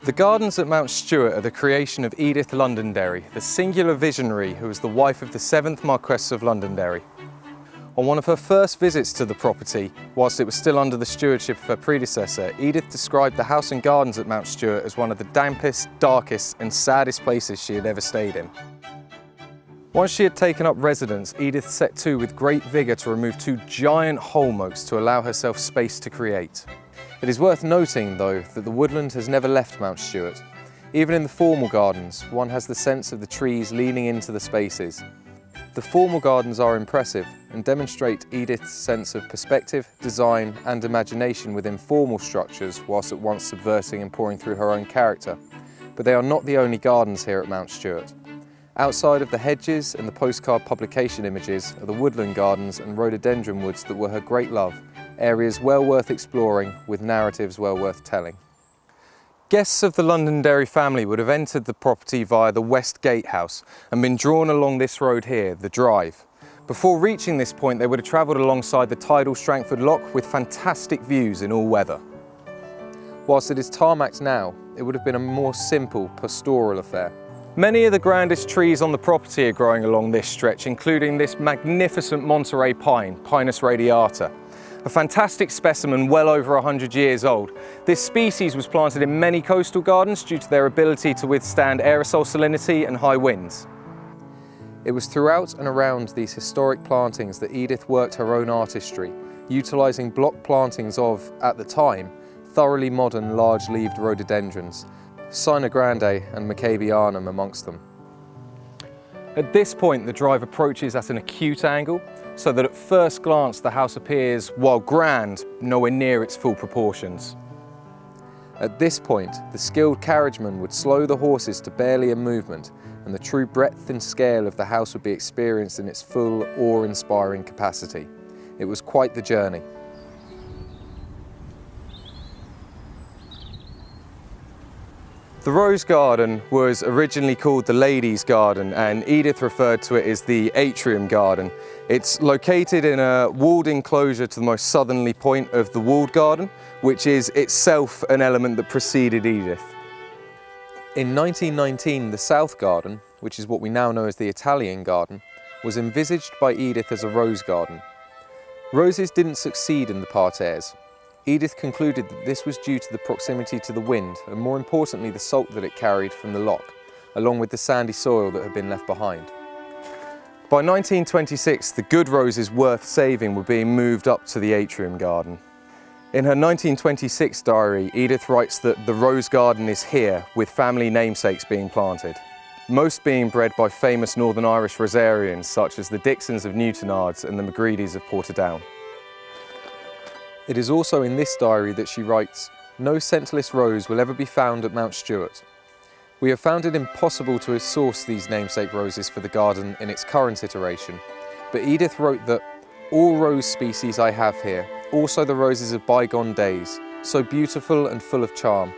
The gardens at Mount Stewart are the creation of Edith Londonderry, the singular visionary who was the wife of the 7th Marquess of Londonderry. On one of her first visits to the property, whilst it was still under the stewardship of her predecessor, Edith described the house and gardens at Mount Stewart as one of the dampest, darkest and saddest places she had ever stayed in. Once she had taken up residence, Edith set to with great vigour to remove 2 giant holm oaks to allow herself space to create. It is worth noting, though, that the woodland has never left Mount Stewart. Even in the formal gardens, one has the sense of the trees leaning into the spaces. The formal gardens are impressive and demonstrate Edith's sense of perspective, design and imagination within formal structures, whilst at once subverting and pouring through her own character. But they are not the only gardens here at Mount Stewart. Outside of the hedges and the postcard publication images are the woodland gardens and rhododendron woods that were her great love, areas well worth exploring with narratives well worth telling. Guests of the Londonderry family would have entered the property via the West Gatehouse and been drawn along this road here, the Drive. Before reaching this point, they would have travelled alongside the tidal Strangford Lock with fantastic views in all weather. Whilst it is tarmacked now, it would have been a more simple, pastoral affair. Many of the grandest trees on the property are growing along this stretch, including this magnificent Monterey pine, Pinus radiata. A fantastic specimen well over 100 years old. This species was planted in many coastal gardens due to their ability to withstand aerosol salinity and high winds. It was throughout and around these historic plantings that Edith worked her own artistry, utilising block plantings of, at the time, thoroughly modern large-leaved rhododendrons, Sina grande and Maccabianum amongst them. At this point, the drive approaches at an acute angle, so that at first glance the house appears, while grand, nowhere near its full proportions. At this point, the skilled carriageman would slow the horses to barely a movement, and the true breadth and scale of the house would be experienced in its full, awe-inspiring capacity. It was quite the journey. The Rose Garden was originally called the Ladies' Garden, and Edith referred to it as the Atrium Garden. It's located in a walled enclosure to the most southerly point of the walled garden, which is itself an element that preceded Edith. In 1919, the South Garden, which is what we now know as the Italian Garden, was envisaged by Edith as a rose garden. Roses didn't succeed in the parterres. Edith concluded that this was due to the proximity to the wind and, more importantly, the salt that it carried from the loch, along with the sandy soil that had been left behind. By 1926, the good roses worth saving were being moved up to the Atrium Garden. In her 1926 diary, Edith writes that the rose garden is here, with family namesakes being planted, most being bred by famous Northern Irish rosarians such as the Dixons of Newtonards and the Macreadys of Portadown. It is also in this diary that she writes, "No scentless rose will ever be found at Mount Stewart. We have found it impossible to source these namesake roses for the garden in its current iteration, but Edith wrote that all rose species I have here, also the roses of bygone days, so beautiful and full of charm.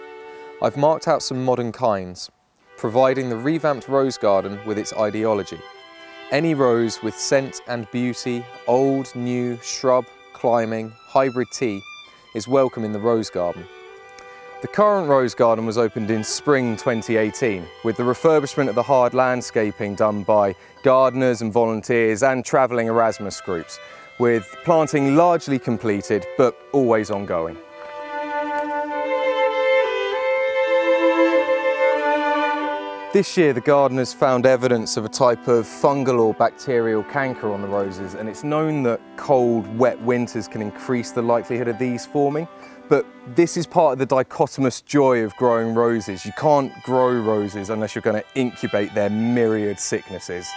I've marked out some modern kinds, providing the revamped rose garden with its ideology. Any rose with scent and beauty, old, new, shrub, climbing, hybrid tea, is welcome in the rose garden." The current rose garden was opened in spring 2018, with the refurbishment of the hard landscaping done by gardeners and volunteers and travelling Erasmus groups, with planting largely completed but always ongoing. This year, the gardeners found evidence of a type of fungal or bacterial canker on the roses, and it's known that cold, wet winters can increase the likelihood of these forming. But this is part of the dichotomous joy of growing roses. You can't grow roses unless you're going to incubate their myriad sicknesses.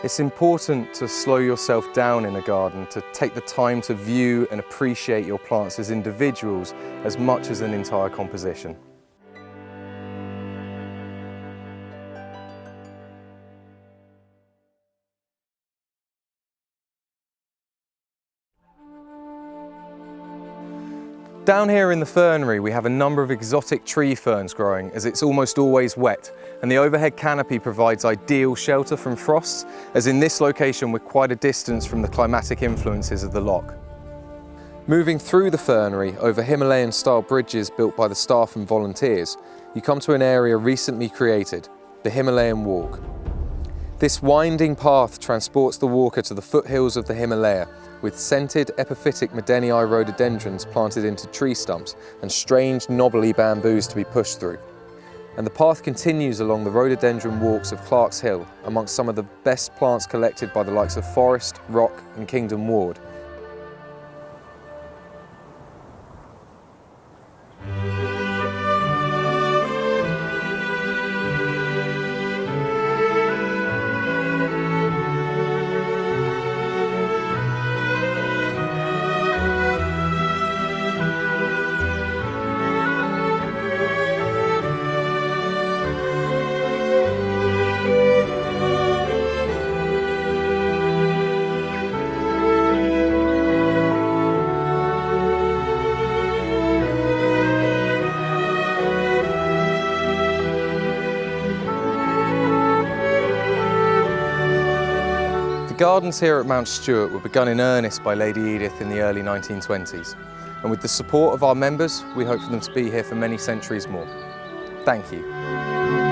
It's important to slow yourself down in a garden, to take the time to view and appreciate your plants as individuals as much as an entire composition. Down here in the fernery we have a number of exotic tree ferns growing, as it's almost always wet, and the overhead canopy provides ideal shelter from frosts, as in this location we're quite a distance from the climatic influences of the loch. Moving through the fernery over Himalayan-style bridges built by the staff and volunteers, you come to an area recently created, the Himalayan Walk. This winding path transports the walker to the foothills of the Himalaya, with scented epiphytic Medennii rhododendrons planted into tree stumps and strange knobbly bamboos to be pushed through. And the path continues along the rhododendron walks of Clark's Hill, amongst some of the best plants collected by the likes of Forest, Rock and Kingdom Ward. The gardens here at Mount Stewart were begun in earnest by Lady Edith in the early 1920s, and with the support of our members, we hope for them to be here for many centuries more. Thank you.